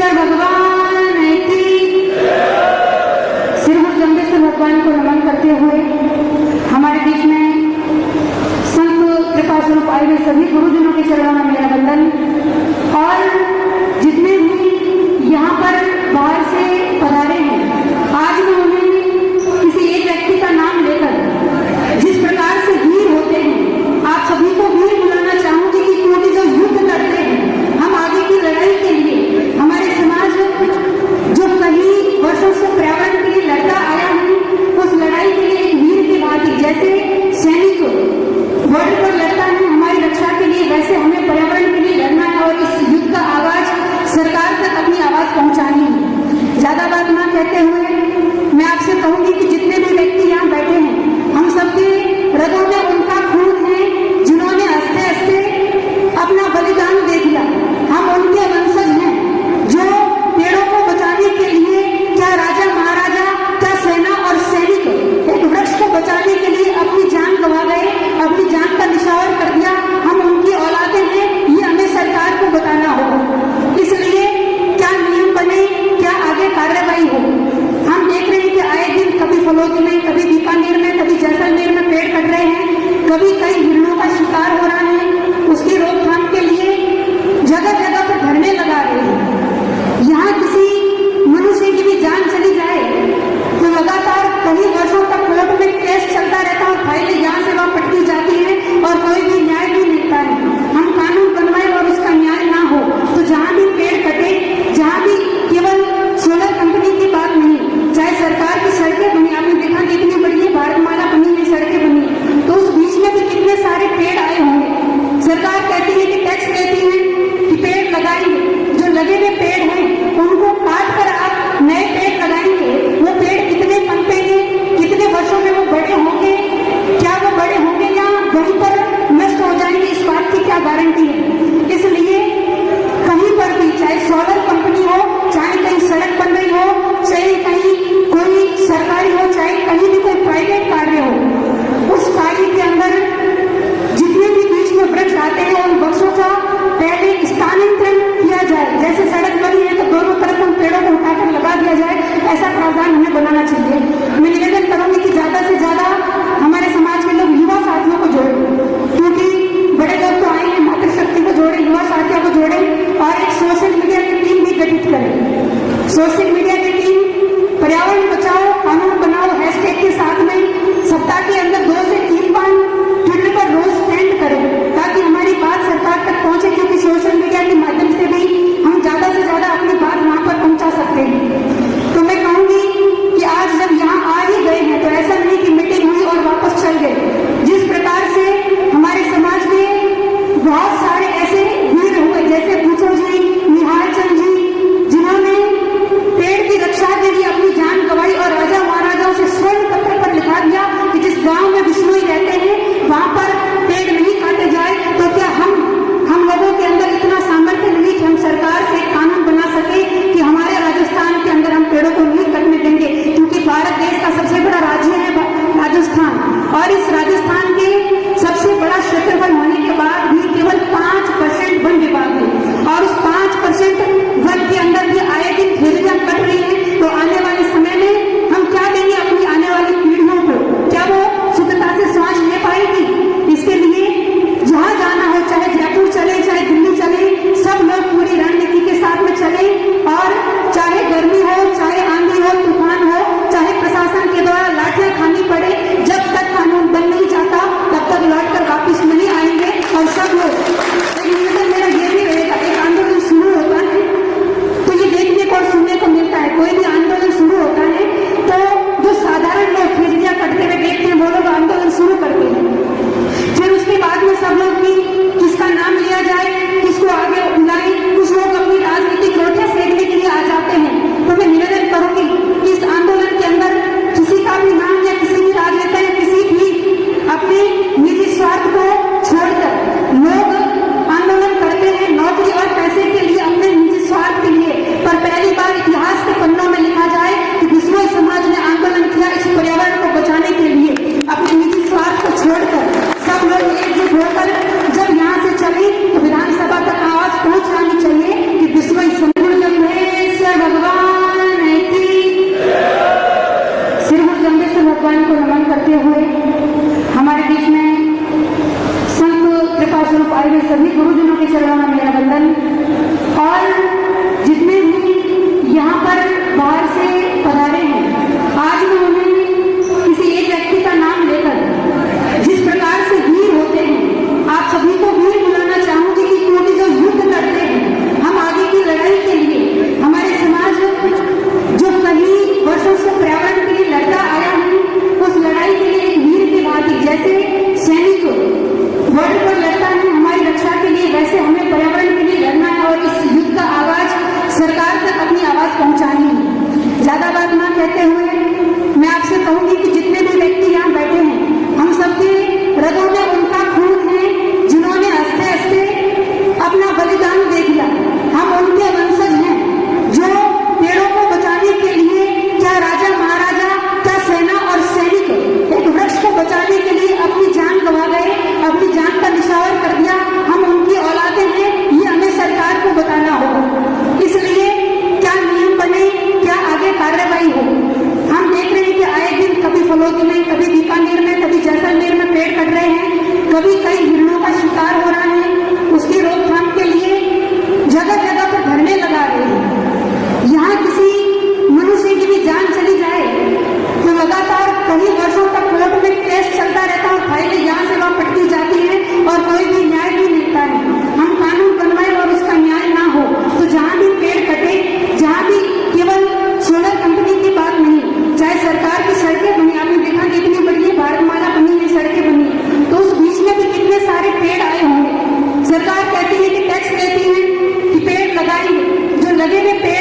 जम्बेश्वर भगवान की सिरहुर जम्बेश्वर भगवान को नमन करते हुए हमारे बीच में संत कृपा स्वरूप आए हुए सभी गुरुजनों के चरणों में मेरा वंदन। और जितने भी यहाँ पर बाहर से पधारे हैं, आज मैं उन्हें किसी एक व्यक्ति का नाम लेकर जिस प्रकार से वीर होते हैं, आप सभी को वीर बुलाना चाहूंगी कि क्योंकि जो युद्ध करते हैं हम आगे की लड़ाई के लिए, हमारे समाज जो कई वर्षों से पर्यावरण के लिए लड़ता आया है, उस लड़ाई के लिए एक वीर की भांति जैसे सैनिक बॉर्डर पर लड़ता है हमारी रक्षा के लिए, वैसे हमें पर्यावरण के लिए लड़ना है और इस युद्ध का आवाज सरकार तक अपनी आवाज पहुंचानी है। ज्यादा बात ना कहते हुए मैं आपसे कहूंगी कि जितने भी व्यक्ति यहाँ बैठे हैं, हम सबके रगों में उनका खून है जिन्होंने हंसते हंसते अपना बलिदान दे दिया। हम उनके वंशज हैं जो पेड़ों को बचाने के लिए, क्या राजा महाराजा, क्या सेना और सैनिक एक वृक्ष को बचाने के लिए अपनी जान गंवा गए, अपनी जान का निछावर कर दिया। हम उनकी औलादें हैं, ये हमें सरकार को बताना होगा। इसलिए क्या नियम बने, क्या आगे कार्रवाई हो। हम देख रहे हैं कि आए दिन कभी फलोदी में, कभी बीकानेर में, कभी जैसलमेर में पेड़ कट रहे हैं, कभी कई हिरणों का शिकार हो रहा है। उसकी रोकथाम के लिए जगह जगह पर धरने लगा रहे हैं। यहाँ किसी मनुष्य की भी जान चली जाए तो लगातार कई वर्षों तक कोर्ट में केस चलता रहता है, फाइलें यहाँ से वहाँ पटकी जाती है और कोई भी न्याय नहीं मिलता है। हम कानून बनवाए और उसका न्याय ना हो तो जहाँ भी पेड़ कटे, जहाँ भी केवल सोलर कंपनी की बात नहीं, चाहे सरकार की सड़कें बनी, आपने देखा कितनी बड़ी भारतमाला बनी है, सड़कें बनी, तो उस बीच में भी कितने सारे पेड़ आए होंगे। सरकार कहती है कि टैक्स देती है कि पेड़ लगाएंगे, जो लगे हुए पेड़ हैं उनको काट कर आप नए पेड़ लगाएंगे, वो पेड़ कितने पनपेंगे, कितने वर्षों में वो बड़े होंगे, क्या वो बड़े होंगे या वहीं पर नष्ट हो जाएंगे, इस बात की क्या गारंटी है। इसलिए कहीं पर भी, चाहे सोलर कंपनी हो, चाहे कहीं सड़क बन रही हो, चाहे कहीं कोई सरकारी हो, चाहे कहीं भी कोई प्राइवेट कार्य हो, उस कार्य के अंदर जितने भी बीच में वृक्ष आते हैं उन वृक्षों का पहले स्थानांतरण किया जाए। जैसे सड़क लगे हुए पेड़